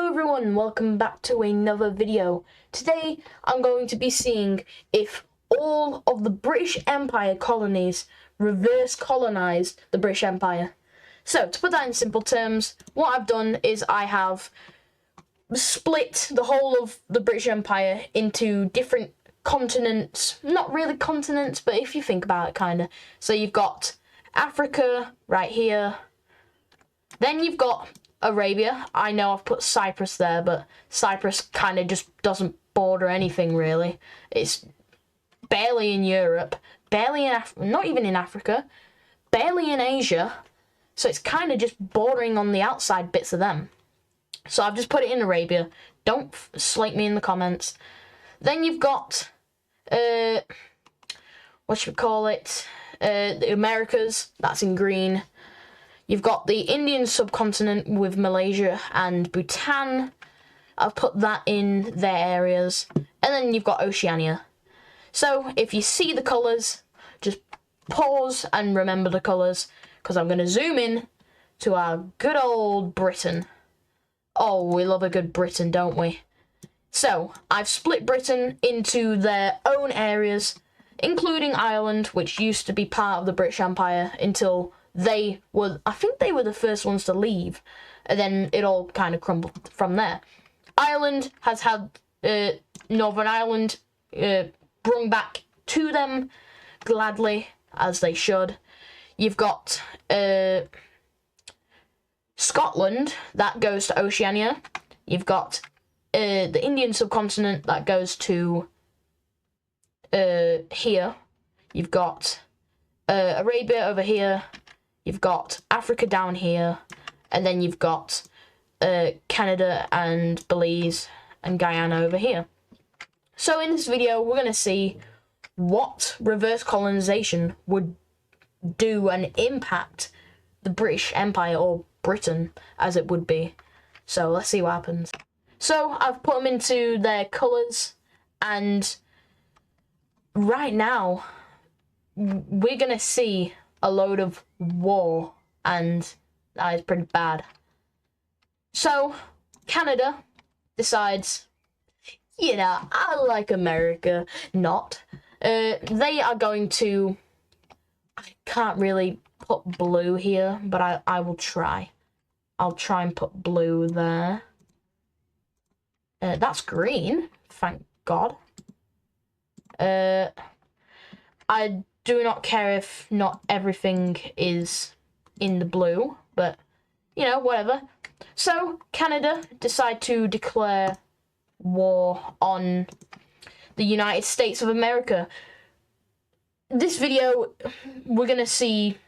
Hello everyone, welcome back to another video. Today I'm going to be seeing if all of the British Empire colonies reverse colonised the British Empire. So to put that in simple terms, what I've done is I have split the whole of the British Empire into different continents. Not really continents, but if you think about it, kind of. So you've got Africa right here. Then you've got Arabia. I know I've put Cyprus there, but Cyprus kind of just doesn't border anything really. It's barely in Europe, barely in not even in Africa, barely in Asia. So it's kind of just bordering on the outside bits of them. So I've just put it in Arabia. Don't slate me in the comments. Then you've got what should we call it? The Americas. That's in green. You've got the Indian subcontinent with Malaysia and Bhutan. I've put that in their areas. And then you've got Oceania. So if you see the colours, just pause and remember the colours, because I'm going to zoom in to our good old Britain. Oh, we love a good Britain, don't we? So I've split Britain into their own areas, including Ireland, which used to be part of the British Empire until I think they were the first ones to leave, and then it all kind of crumbled from there. Ireland has had Northern Ireland brought back to them gladly, as they should. You've got Scotland, that goes to Oceania. You've got the Indian subcontinent, that goes to here. You've got Arabia over here. You've got Africa down here, and then you've got Canada and Belize and Guyana over here. So in this video, we're going to see what reverse colonization would do and impact the British Empire, or Britain as it would be. So let's see what happens. So I've put them into their colours, and right now we're going to see a load of war, and that is pretty bad. So Canada decides, you know, I like America, not. They are going to, I can't really put blue here, but I will try. I'll try and put blue there. That's green, thank God. I do not care if not everything is in the blue, but, you know, whatever. So, Canada decide to declare war on the United States of America. This video, we're going to see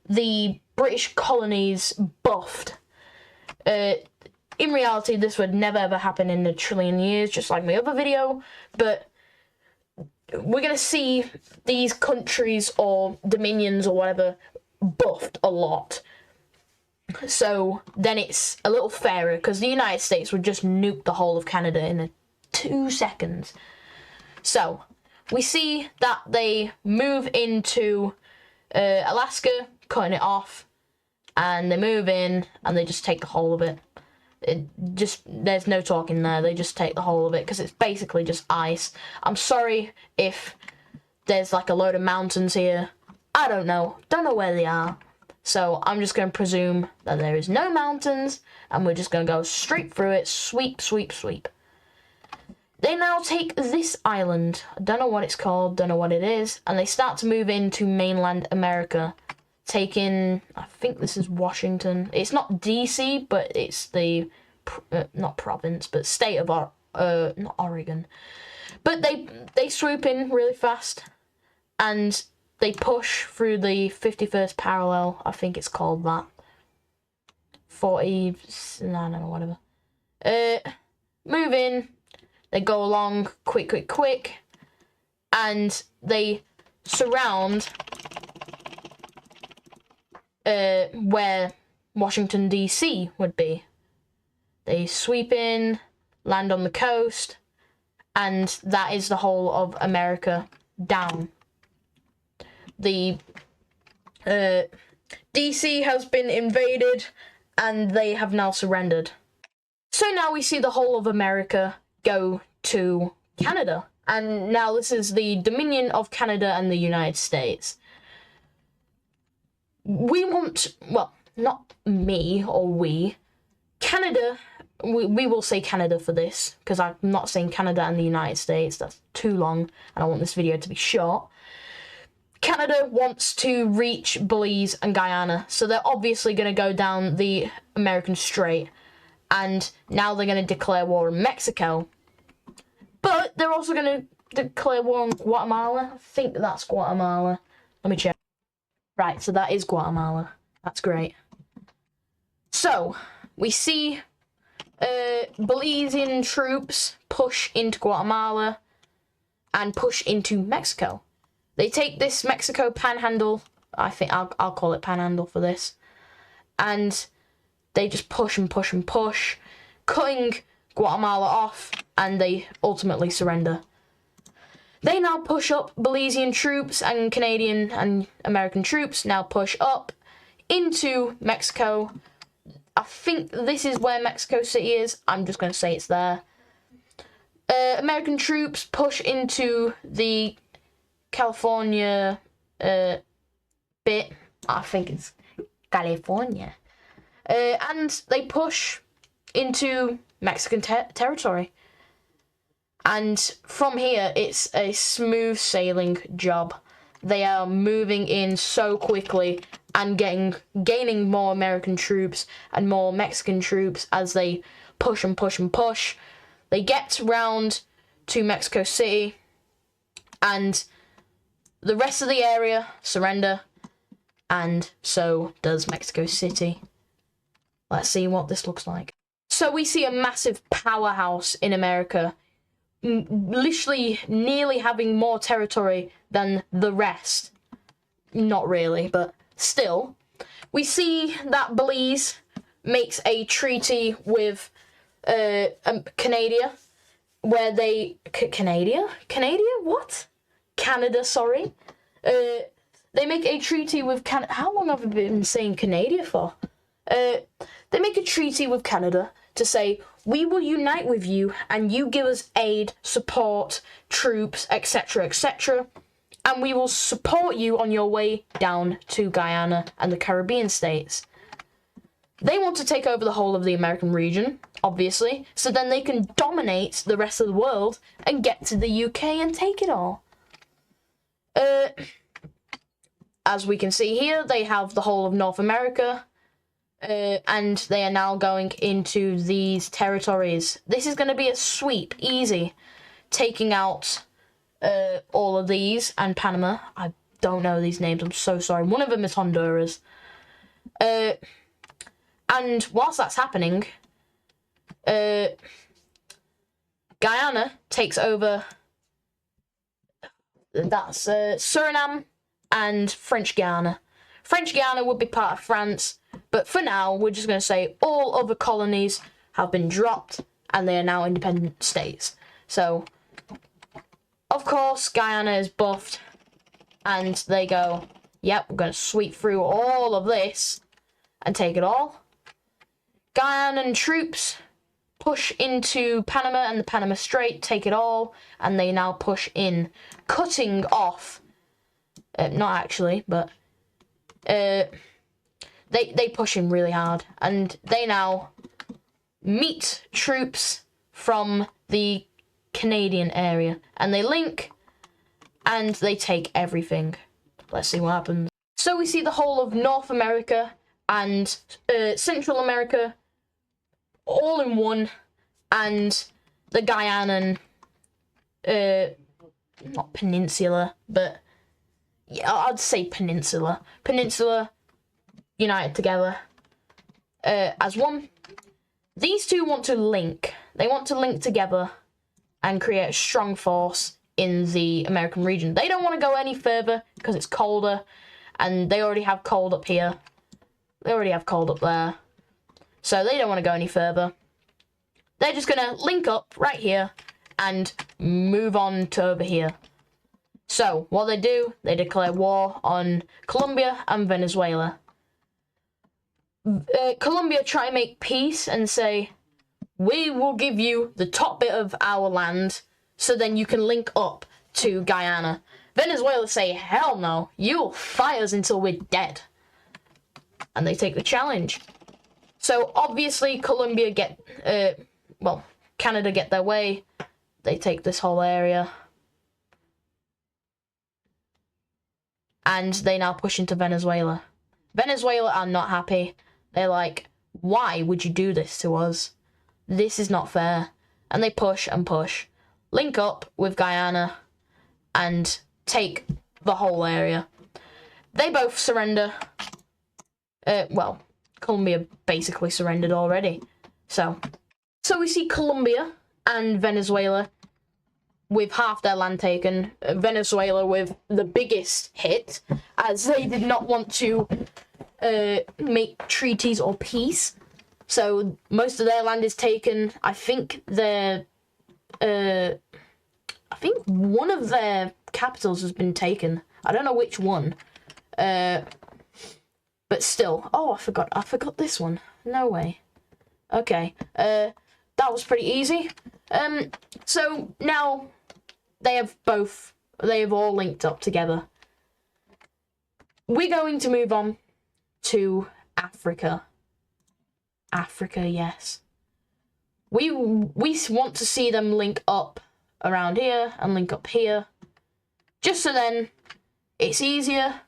the British colonies buffed. In reality, this would never ever happen in a trillion years, just like my other video, but we're going to see these countries or dominions or whatever buffed a lot. So then it's a little fairer, because the United States would just nuke the whole of Canada in 2 seconds. So we see that they move into Alaska, cutting it off, and they move in and they just take the whole of it. There's no talking there, they just take the whole of it, because it's basically just ice. I'm sorry if there's like a load of mountains here. I don't know where they are. So I'm just going to presume that there is no mountains, and we're just going to go straight through it, sweep, sweep, sweep. They now take this island, I don't know what it's called, don't know what it is, and they start to move into mainland America, taking, I think this is Washington. It's not DC, but it's the, not province, but state of, not Oregon. But they swoop in really fast, and they push through the 51st parallel, I think it's called that. 40, no, I don't know, whatever. Move in, they go along quick, and they surround where Washington DC would be. They sweep in, land on the coast, and that is the whole of America down. The DC has been invaded, and they have now surrendered. So now we see the whole of America go to Canada. And now this is the Dominion of Canada and the United States. We want, well, not me or we, Canada, we will say Canada for this, because I'm not saying Canada and the United States, that's too long, and I want this video to be short. Canada wants to reach Belize and Guyana, so they're obviously going to go down the American Strait, and now they're going to declare war on Mexico. But they're also going to declare war on Guatemala. I think that's Guatemala. Let me check. Right, so that is Guatemala. That's great. So, we see Belizean troops push into Guatemala and push into Mexico. They take this Mexico panhandle, I think I'll call it panhandle for this, and they just push and push and push, cutting Guatemala off, and they ultimately surrender. They now push up. Belizean troops and Canadian and American troops now push up into Mexico. I think this is where Mexico City is. I'm just going to say it's there. American troops push into the California bit. I think it's California. And they push into Mexican territory. And from here, it's a smooth sailing job. They are moving in so quickly and gaining more American troops and more Mexican troops as they push and push and push. They get round to Mexico City, and the rest of the area surrender, and so does Mexico City. Let's see what this looks like. So we see a massive powerhouse in America, literally nearly having more territory than the rest. Not really, but still. We see that Belize makes a treaty with Canada, where they... Canada? What? Canada, sorry. They make a treaty with Canada. How long have I been saying Canada for? They make a treaty with Canada to say, we will unite with you and you give us aid, support, troops, etc., etc., and we will support you on your way down to Guyana and the Caribbean states. They want to take over the whole of the American region, obviously, so then they can dominate the rest of the world and get to the UK and take it all. As we can see here, they have the whole of North America, and they are now going into these territories. This is going to be a sweep, easy, taking out all of these, and Panama. I don't know these names, I'm so sorry. One of them is Honduras. And whilst that's happening, Guyana takes over, that's Suriname and French Guiana. French Guiana would be part of France, but for now, we're just going to say all other colonies have been dropped and they are now independent states. So, of course, Guyana is buffed and they go, yep, we're going to sweep through all of this and take it all. Guyanan troops push into Panama and the Panama Strait, take it all, and they now push in, cutting off, not actually, but they push in really hard, and they now meet troops from the Canadian area, and they link, and they take everything. Let's see what happens. So we see the whole of North America and Central America all in one, and the Guyanan, not peninsula, but yeah, I'd say peninsula united together as one. These two want to link. They want to link together and create a strong force in the American region. They don't want to go any further because it's colder, and they already have cold up here. They already have cold up there. So they don't want to go any further. They're just going to link up right here and move on to over here. So what they do, they declare war on Colombia and Venezuela. Colombia try to make peace and say, we will give you the top bit of our land, so then you can link up to Guyana. Venezuela say, hell no, you'll fight us until we're dead. And they take the challenge. So obviously Colombia Canada get their way. They take this whole area. And they now push into Venezuela. Venezuela are not happy. They're like, why would you do this to us? This is not fair. And they push and push. Link up with Guyana and take the whole area. They both surrender. Colombia basically surrendered already. So we see Colombia and Venezuela with half their land taken. Venezuela with the biggest hit, as they did not want to make treaties or peace. So most of their land is taken. I think one of their capitals has been taken. I don't know which one. But still. Oh, I forgot this one. No way. Okay. That was pretty easy. So now they have all linked up together. We're going to move on to Africa. Africa, yes. We want to see them link up around here and link up here. Just so then it's easier,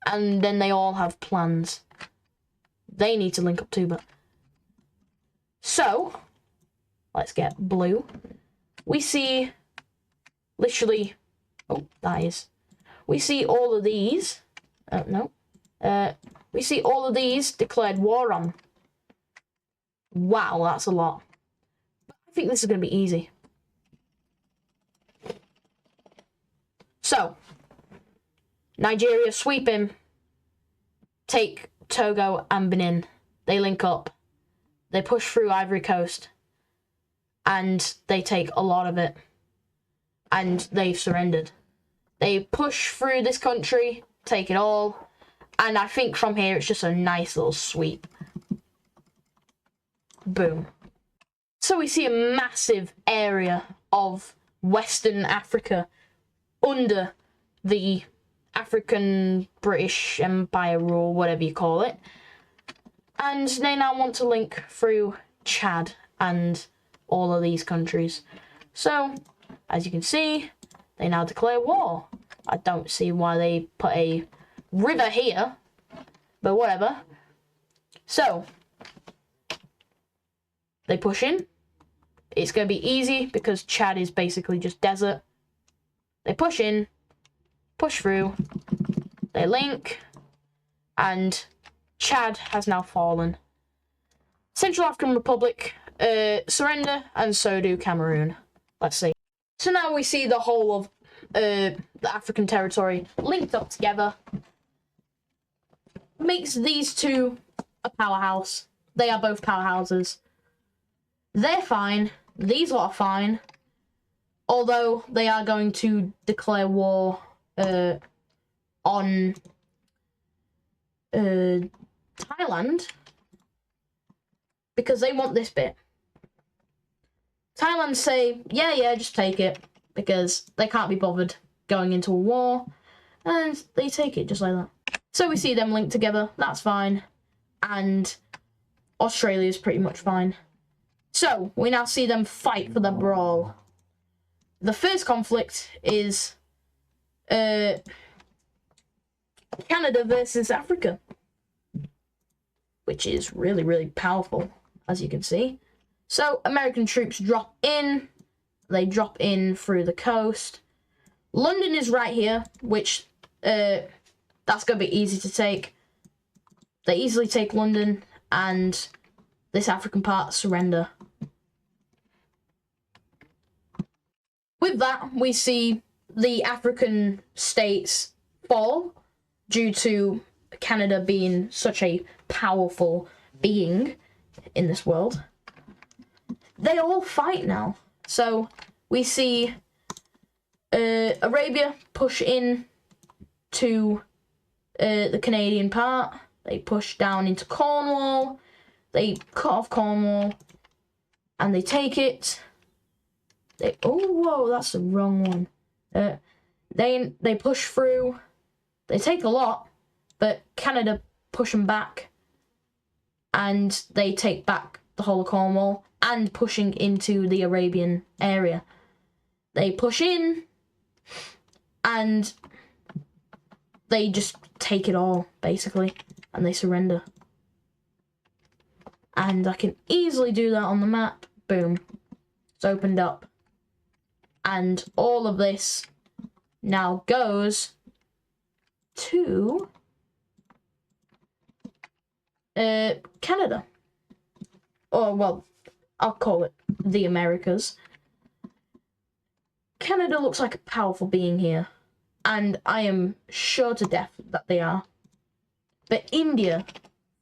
and then they all have plans. They need to link up too, but... So, let's get blue. We see literally... Oh, that is... We see all of these... we see all of these declared war on. Wow, that's a lot. I think this is going to be easy. So, Nigeria sweep in, take Togo and Benin. They link up. They push through Ivory Coast. And they take a lot of it. And they've surrendered. They push through this country, take it all. And I think from here it's just a nice little sweep. Boom. So we see a massive area of Western Africa under the African British Empire rule, whatever you call it. And they now want to link through Chad and all of these countries. So, as you can see, they now declare war. I don't see why they put a river here, but whatever. So, they push in. It's going to be easy because Chad is basically just desert. They push in, push through, they link, and Chad has now fallen. Central African Republic surrender, and so do Cameroon. Let's see. So now we see the whole of the African territory linked up together. Makes these two a powerhouse. They are both powerhouses. They're fine. These lot are fine. Although they are going to declare war on Thailand. Because they want this bit. Thailand say, yeah, just take it. Because they can't be bothered going into a war. And they take it just like that. So we see them linked together. That's fine. And Australia's pretty much fine. So, we now see them fight for the brawl. The first conflict is Canada versus Africa, which is really, really powerful, as you can see. So, American troops drop in. They drop in through the coast. London is right here, which that's going to be easy to take. They easily take London, and this African part surrender. With that, we see the African states fall due to Canada being such a powerful being in this world. They all fight now. So we see Arabia push in to the Canadian part. They push down into Cornwall. They cut off Cornwall. and they take it. Oh, whoa, that's the wrong one. They push through. They take a lot, but Canada push them back, and they take back the whole of Cornwall and pushing into the Arabian area. They push in, and they just take it all, basically, and they surrender. And I can easily do that on the map. Boom. It's opened up. And all of this now goes to Canada. Or, well, I'll call it the Americas. Canada looks like a powerful being here, and I am sure to death that they are. But India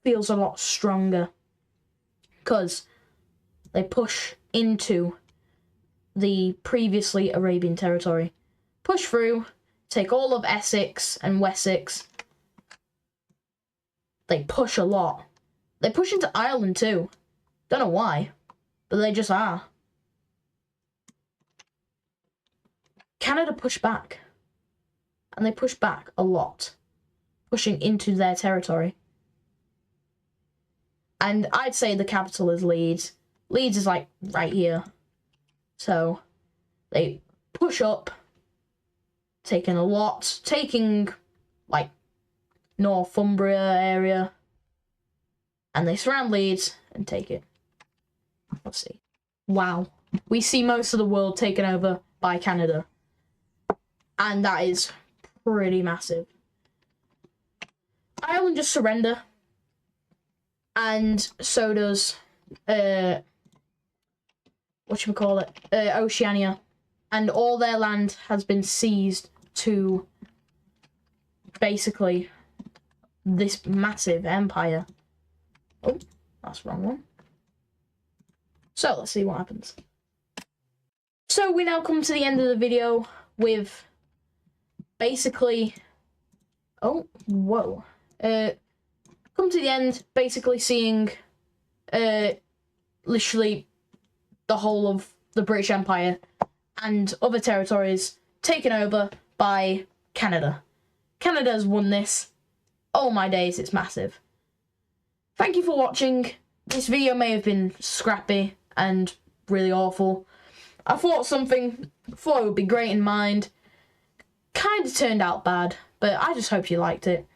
feels a lot stronger, because they push into the previously Arabian territory. Push through, take all of Essex and Wessex. They push a lot. They push into Ireland too. Don't know why, but they just are. Canada push back. And they push back a lot, pushing into their territory. And I'd say the capital is Leeds. Leeds is like right here. So they push up, taking a lot, taking like Northumbria area, and they surround Leeds and take it. Let's see. Wow. We see most of the world taken over by Canada. And that is pretty massive. Ireland just surrender. And so does Oceania. And all their land has been seized to basically this massive empire. Oh, that's the wrong one. So let's see what happens. So we now come to the end of the video with basically, come to the end, basically seeing literally the whole of the British Empire and other territories taken over by Canada. Canada has won this. Oh my days, it's massive. Thank you for watching. This video may have been scrappy and really awful. I thought it would be great in mind. Kind of turned out bad, but I just hope you liked it.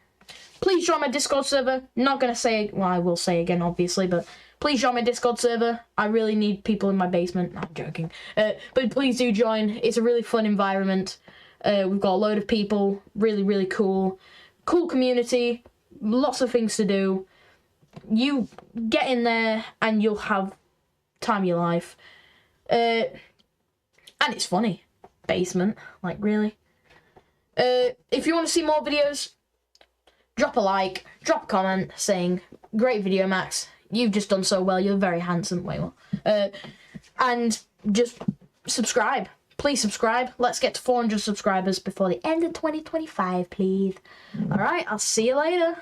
Please join my Discord server. Not going to say, well, I will say again, obviously, but please join my Discord server. I really need people in my basement. No, I'm joking. But please do join. It's a really fun environment. We've got a load of people. Really, really cool. Cool community. Lots of things to do. You get in there and you'll have time of your life. And it's funny. Basement. Like, really. If you want to see more videos, drop a like, drop a comment saying, great video, Max. You've just done so well. You're very handsome. Wait, what? And just subscribe. Please subscribe. Let's get to 400 subscribers before the end of 2025, please. Alright, I'll see you later.